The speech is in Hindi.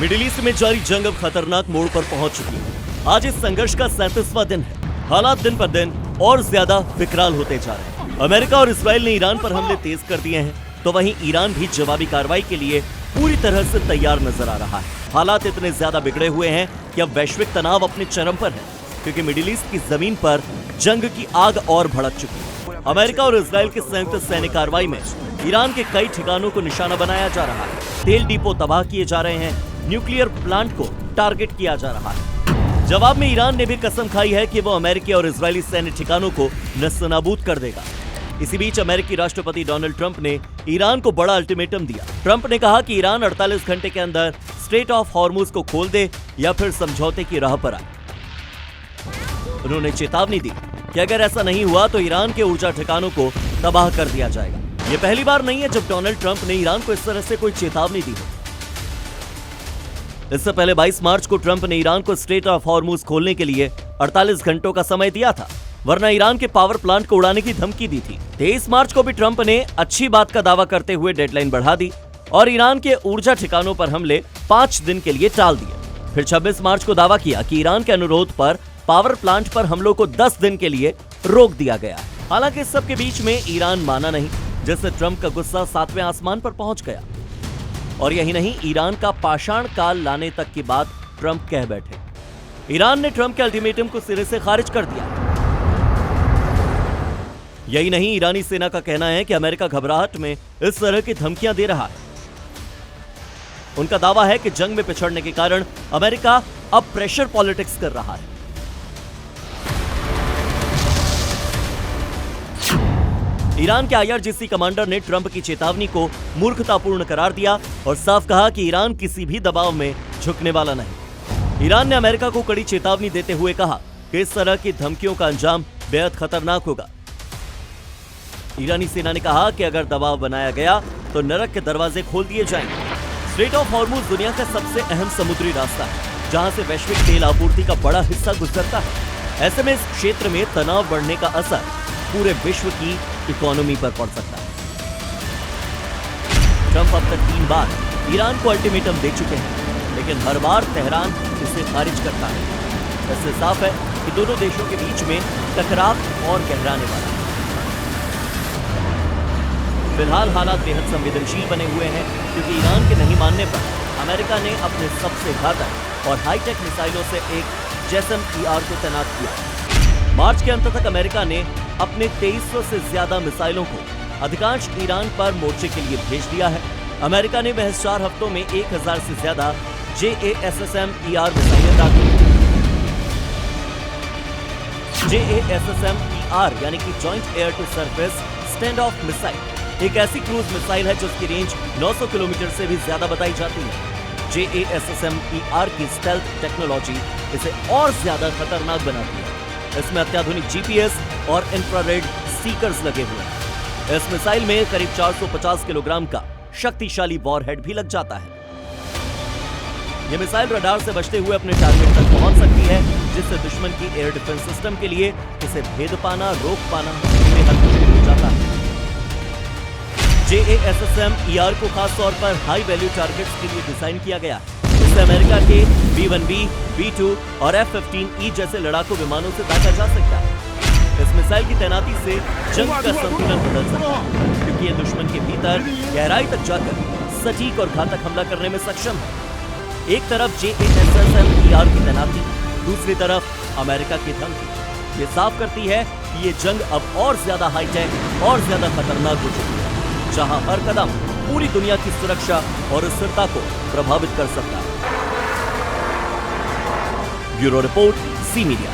मिडिल ईस्ट में जारी जंग अब खतरनाक मोड़ पर पहुंच चुकी है। आज इस संघर्ष का 37वां दिन है। हालात दिन पर दिन और ज्यादा विकराल होते जा रहे हैं। अमेरिका और इस्राइल ने ईरान पर हमले तेज कर दिए हैं, तो वहीं ईरान भी जवाबी कार्रवाई के लिए पूरी तरह से तैयार नजर आ रहा है। हालात इतने ज्यादा बिगड़े हुए हैं कि अब वैश्विक तनाव अपने चरम पर है, क्योंकि मिडिल ईस्ट की जमीन पर जंग की आग और भड़क चुकी है। अमेरिका और इस्राइल की संयुक्त सैन्य कार्रवाई में ईरान के कई ठिकानों को निशाना बनाया जा रहा है। तेल डिपो तबाह किए जा रहे हैं, न्यूक्लियर प्लांट को टारगेट किया जा रहा है। जवाब में ईरान ने भी कसम खाई है कि वो अमेरिकी और इजरायली सैन्य ठिकानों को नस्तानाबूद कर देगा। इसी बीच अमेरिकी राष्ट्रपति डोनाल्ड ट्रंप ने ईरान को बड़ा अल्टीमेटम दिया। ट्रंप ने कहा कि ईरान 48 घंटे के अंदर स्ट्रेट ऑफ हॉर्मुज को खोल दे या फिर समझौते की राह पर आए। उन्होंने चेतावनी दी कि अगर ऐसा नहीं हुआ तो ईरान के ऊर्जा ठिकानों को तबाह कर दिया जाएगा। ये पहली बार नहीं है जब डोनाल्ड ट्रंप ने ईरान को इस तरह से कोई चेतावनी दी है। इससे पहले 22 मार्च को ट्रंप ने ईरान को स्ट्रेट ऑफ हॉर्मुज खोलने के लिए 48 घंटों का समय दिया था, वरना ईरान के पावर प्लांट को उड़ाने की धमकी दी थी। 23 मार्च को भी ट्रंप ने अच्छी बात का दावा करते हुए डेडलाइन बढ़ा दी और ईरान के ऊर्जा ठिकानों पर हमले 5 दिन के लिए टाल दिए। फिर 26 मार्च को दावा किया कि ईरान के अनुरोध पर पावर प्लांट पर हमलों को 10 दिन के लिए रोक दिया गया। हालांकि इस सब के बीच में ईरान माना नहीं, जिससे ट्रंप का गुस्सा 7वें आसमान पर पहुंच गया। और यही नहीं, ईरान का पाषाण काल लाने तक की बात ट्रंप कह बैठे। ईरान ने ट्रंप के अल्टीमेटम को सिरे से खारिज कर दिया। यही नहीं, ईरानी सेना का कहना है कि अमेरिका घबराहट में इस तरह की धमकियां दे रहा है। उनका दावा है कि जंग में पिछड़ने के कारण अमेरिका अब प्रेशर पॉलिटिक्स कर रहा है। ईरान के IRGC कमांडर ने ट्रंप की चेतावनी को मूर्खतापूर्ण करार दिया और साफ कहा कि ईरान किसी भी दबाव में झुकने वाला नहीं। ईरान ने अमेरिका को कड़ी चेतावनी देते हुए कहा कि इस तरह की धमकियों का अंजाम बेहद खतरनाक होगा। ईरानी सेना ने कहा कि अगर दबाव बनाया गया तो नरक के दरवाजे खोल दिए जाएंगे। स्ट्रेट ऑफ हॉर्मुज दुनिया का सबसे अहम समुद्री रास्ता है, जहां से वैश्विक तेल आपूर्ति का बड़ा हिस्सा गुजरता है। ऐसे में इस क्षेत्र में तनाव बढ़ने का असर पूरे विश्व की इकोनॉमी पर पड़ सकता है। ट्रंप अब तक 3 बार ईरान को अल्टीमेटम दे चुके हैं, लेकिन हर बार तेहरान इसे खारिज करता है। इससे साफ है कि दोनों देशों के बीच में टकराव और गहराने वाला है। फिलहाल हालात बेहद संवेदनशील बने हुए हैं, क्योंकि ईरान के नहीं मानने पर अमेरिका ने अपने सबसे घातक और हाईटेक मिसाइलों से एक JASSM-ER को तैनात किया। मार्च के अंत तक अमेरिका ने अपने 2300 से ज्यादा मिसाइलों को अधिकांश ईरान पर मोर्चे के लिए भेज दिया है। अमेरिका ने महज 4 हफ्तों में 1000 से ज्यादा JASSM-ER मिसाइलें दाखिल की। JASSM-ER यानी कि joint air to surface stand off missile एक ऐसी क्रूज मिसाइल है जिसकी रेंज 900 किलोमीटर से भी ज्यादा बताई जाती है। JASSM-ER की स्टेल्थ टेक्नोलॉजी इसे और ज्यादा खतरनाक बनाती है। इसमें अत्याधुनिक GPS और इंफ्रारेड सीकर्स लगे हुए हैं। इस मिसाइल में करीब 450 किलोग्राम का शक्तिशाली वॉरहेड भी लग जाता है। यह मिसाइल रडार से बचते हुए अपने टारगेट तक पहुंच सकती है, जिससे दुश्मन की एयर डिफेंस सिस्टम के लिए इसे भेद पाना, रोक पाना बेहद मुश्किल हो जाता है। JASSM-ER को खास तौर पर हाई वैल्यू टारगेट्स के लिए डिजाइन किया गया है। इससे अमेरिका के B-1B, B-2 और F-15E जैसे लड़ाकू विमानों से दागा जा सकता है। इस मिसाइल की तैनाती से जंग का संतुलन बदल सकता है, क्योंकि यह दुश्मन के भीतर गहराई तक जाकर सटीक और घातक हमला करने में सक्षम है। एक तरफ JASSM-ER की तैनाती, दूसरी तरफ अमेरिका की धमकी। ये साफ करती है कि ये जंग अब और ज्यादा हाईटेक और ज्यादा खतरनाक हो चुकी है, जहां हर कदम पूरी दुनिया की सुरक्षा और स्थिरता को प्रभावित कर सकता है। Bureau report, C media.